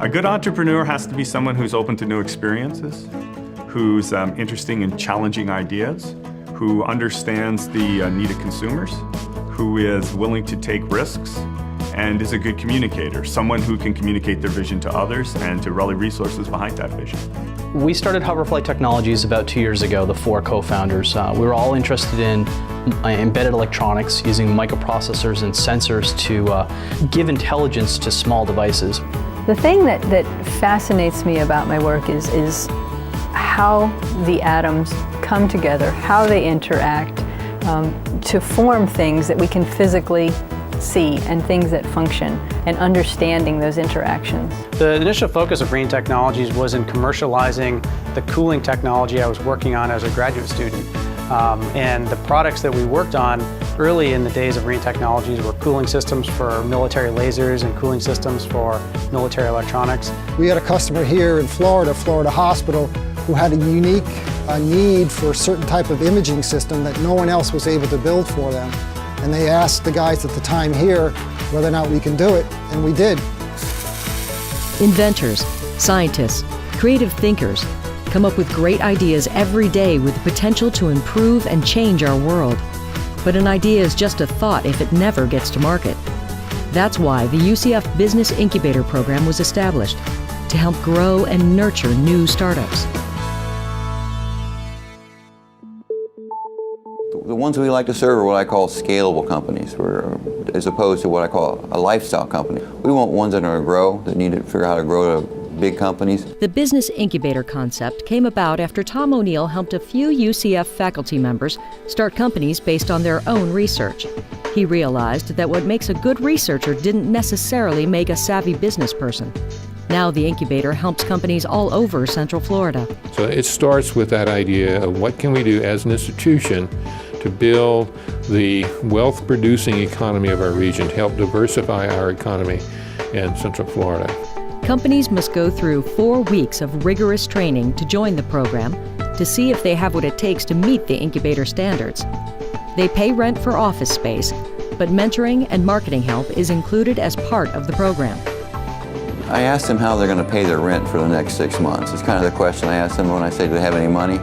A good entrepreneur has to be someone who's open to new experiences, who's interested in challenging ideas, who understands the need of consumers, who is willing to take risks, and is a good communicator, someone who can communicate their vision to others and to rally resources behind that vision. We started Hoverflight Technologies about 2 years ago, the 4 co-founders. We were all interested in embedded electronics, using microprocessors and sensors to give intelligence to small devices. The thing that fascinates me about my work is how the atoms come together, how they interact to form things that we can physically see and things that function, and understanding those interactions. The initial focus of Rheem Technologies was in commercializing the cooling technology I was working on as a graduate student. And the products that we worked on early in the days of Rheem Technologies were cooling systems for military lasers and cooling systems for military electronics. We had a customer here in Florida Hospital, who had a unique need for a certain type of imaging system that no one else was able to build for them. And they asked the guys at the time here whether or not we can do it, and we did. Inventors, scientists, creative thinkers come up with great ideas every day with the potential to improve and change our world. But an idea is just a thought if it never gets to market. That's why the UCF Business Incubator Program was established, to help grow and nurture new startups. The ones we like to serve are what I call scalable companies, as opposed to what I call a lifestyle company. We want ones that are going to grow, that need to figure out how to grow to big companies. The business incubator concept came about after Tom O'Neill helped a few UCF faculty members start companies based on their own research. He realized that what makes a good researcher didn't necessarily make a savvy business person. Now the incubator helps companies all over Central Florida. So it starts with that idea of what can we do as an institution to build the wealth-producing economy of our region, to help diversify our economy in Central Florida. Companies must go through 4 weeks of rigorous training to join the program to see if they have what it takes to meet the incubator standards. They pay rent for office space, but mentoring and marketing help is included as part of the program. I asked them how they're going to pay their rent for the next 6 months. It's kind of the question I ask them when I say, do they have any money?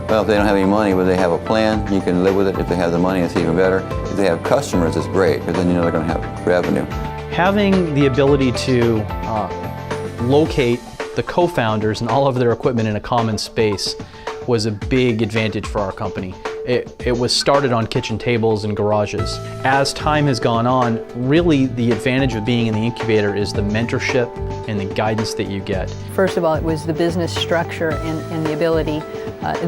Well, if they don't have any money, but they have a plan, you can live with it. If they have the money, it's even better. If they have customers, it's great, because then you know they're going to have revenue. Having the ability to locate the co-founders and all of their equipment in a common space was a big advantage for our company. It was started on kitchen tables and garages. As time has gone on, really the advantage of being in the incubator is the mentorship and the guidance that you get. First of all, it was the business structure and the ability,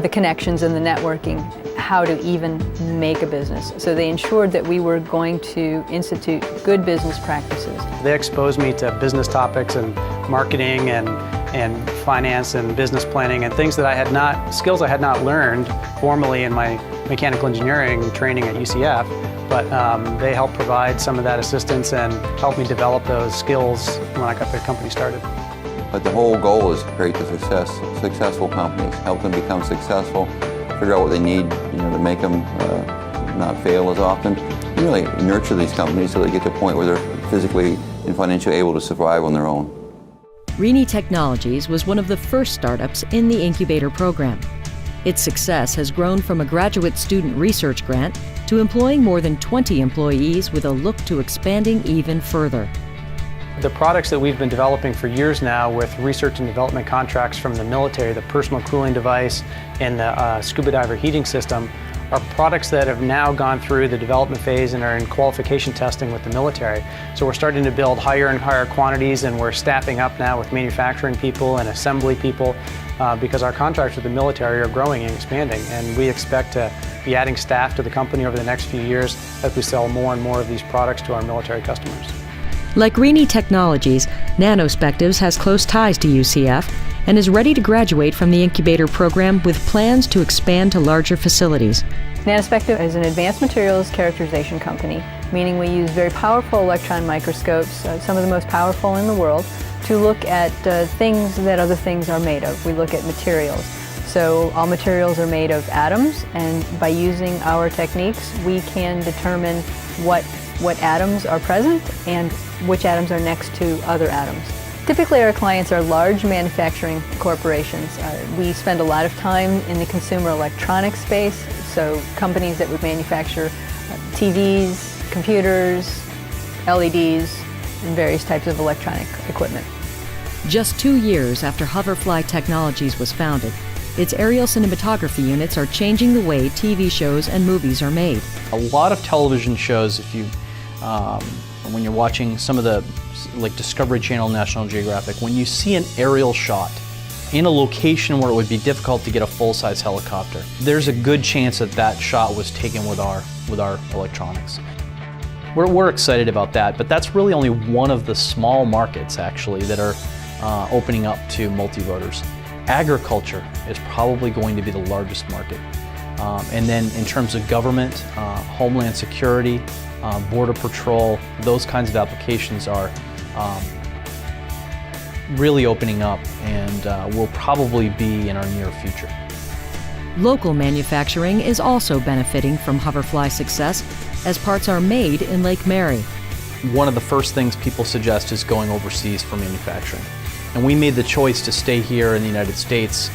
the connections and the networking, how to even make a business. So they ensured that we were going to institute good business practices. They exposed me to business topics and marketing and finance and business planning and things that skills I had not learned formally in my mechanical engineering training at UCF, but they helped provide some of that assistance and helped me develop those skills when I got the company started. But the whole goal is to create the successful companies, help them become successful, figure out what they need, to make them not fail as often. You really nurture these companies so they get to a point where they're physically and financially able to survive on their own. Rheem Technologies was one of the first startups in the incubator program. Its success has grown from a graduate student research grant to employing more than 20 employees with a look to expanding even further. The products that we've been developing for years now with research and development contracts from the military, the personal cooling device and the scuba diver heating system, are products that have now gone through the development phase and are in qualification testing with the military. So we're starting to build higher and higher quantities, and we're staffing up now with manufacturing people and assembly people because our contracts with the military are growing and expanding, and we expect to be adding staff to the company over the next few years as we sell more and more of these products to our military customers. Like Rheem Technologies, Nanospectives has close ties to UCF and is ready to graduate from the incubator program with plans to expand to larger facilities. Nanospective is an advanced materials characterization company, meaning we use very powerful electron microscopes, some of the most powerful in the world, to look at things that other things are made of. We look at materials. So all materials are made of atoms, and by using our techniques, we can determine what atoms are present and which atoms are next to other atoms. Typically our clients are large manufacturing corporations. We spend a lot of time in the consumer electronics space, so companies that would manufacture TVs, computers, LEDs, and various types of electronic equipment. Just 2 years after Hoverfly Technologies was founded, its aerial cinematography units are changing the way TV shows and movies are made. A lot of television shows, if you, when you're watching some of the, like Discovery Channel, National Geographic, when you see an aerial shot in a location where it would be difficult to get a full-size helicopter, there's a good chance that that shot was taken with our electronics. We're excited about that, but that's really only one of the small markets actually that are opening up to multi-rotors. Agriculture is probably going to be the largest market. And then in terms of government, Homeland Security, Border Patrol, those kinds of applications are really opening up and will probably be in our near future. Local manufacturing is also benefiting from Hoverfly's success as parts are made in Lake Mary. One of the first things people suggest is going overseas for manufacturing. And we made the choice to stay here in the United States.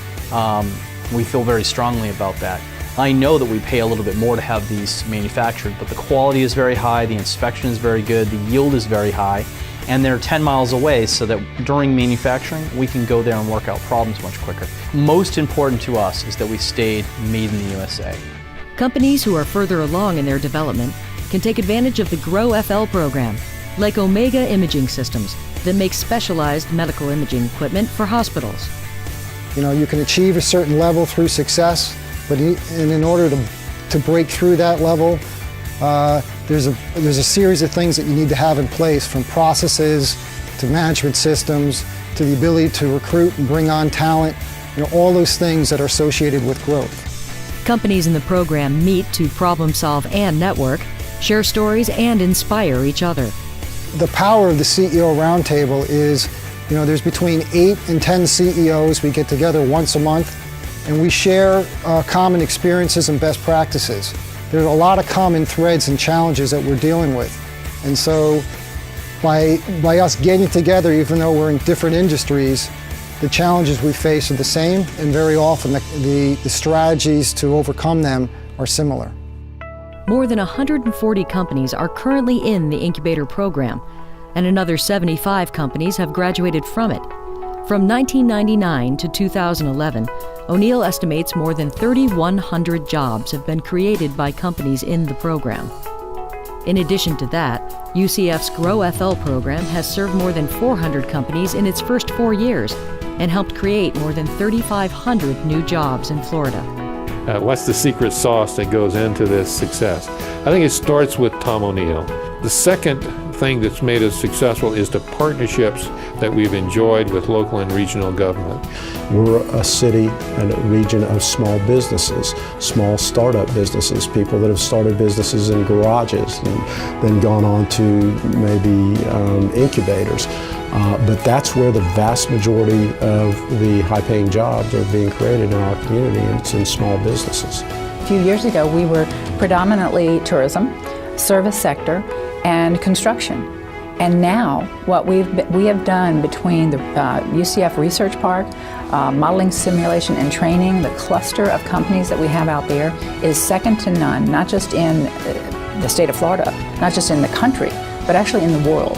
We feel very strongly about that. I know that we pay a little bit more to have these manufactured, but the quality is very high, the inspection is very good, the yield is very high, and they're 10 miles away so that during manufacturing, we can go there and work out problems much quicker. Most important to us is that we stayed made in the USA. Companies who are further along in their development can take advantage of the GROW-FL program, like Omega Imaging Systems, that makes specialized medical imaging equipment for hospitals. You know, you can achieve a certain level through success, but in order to break through that level, there's a series of things that you need to have in place, from processes to management systems to the ability to recruit and bring on talent, you know, all those things that are associated with growth. Companies in the program meet to problem solve and network, share stories, and inspire each other. The power of the CEO Roundtable is, you know, there's between 8 and 10 CEOs. We get together once a month and we share common experiences and best practices. There's a lot of common threads and challenges that we're dealing with. And so by us getting together, even though we're in different industries, the challenges we face are the same, and very often the strategies to overcome them are similar. More than 140 companies are currently in the incubator program, and another 75 companies have graduated from it. From 1999 to 2011, O'Neill estimates more than 3,100 jobs have been created by companies in the program. In addition to that, UCF's GROW-FL program has served more than 400 companies in its first 4 years and helped create more than 3,500 new jobs in Florida. What's the secret sauce that goes into this success? I think it starts with Tom O'Neill. The second thing that's made us successful is the partnerships that we've enjoyed with local and regional government. We're a city and a region of small businesses, small startup businesses, people that have started businesses in garages and then gone on to maybe incubators. But that's where the vast majority of the high-paying jobs are being created in our community, and it's in small businesses. A few years ago, we were predominantly tourism, service sector, and construction. And now, what we have done between the UCF Research Park, modeling, simulation, and training, the cluster of companies that we have out there is second to none, not just in the state of Florida, not just in the country, but actually in the world.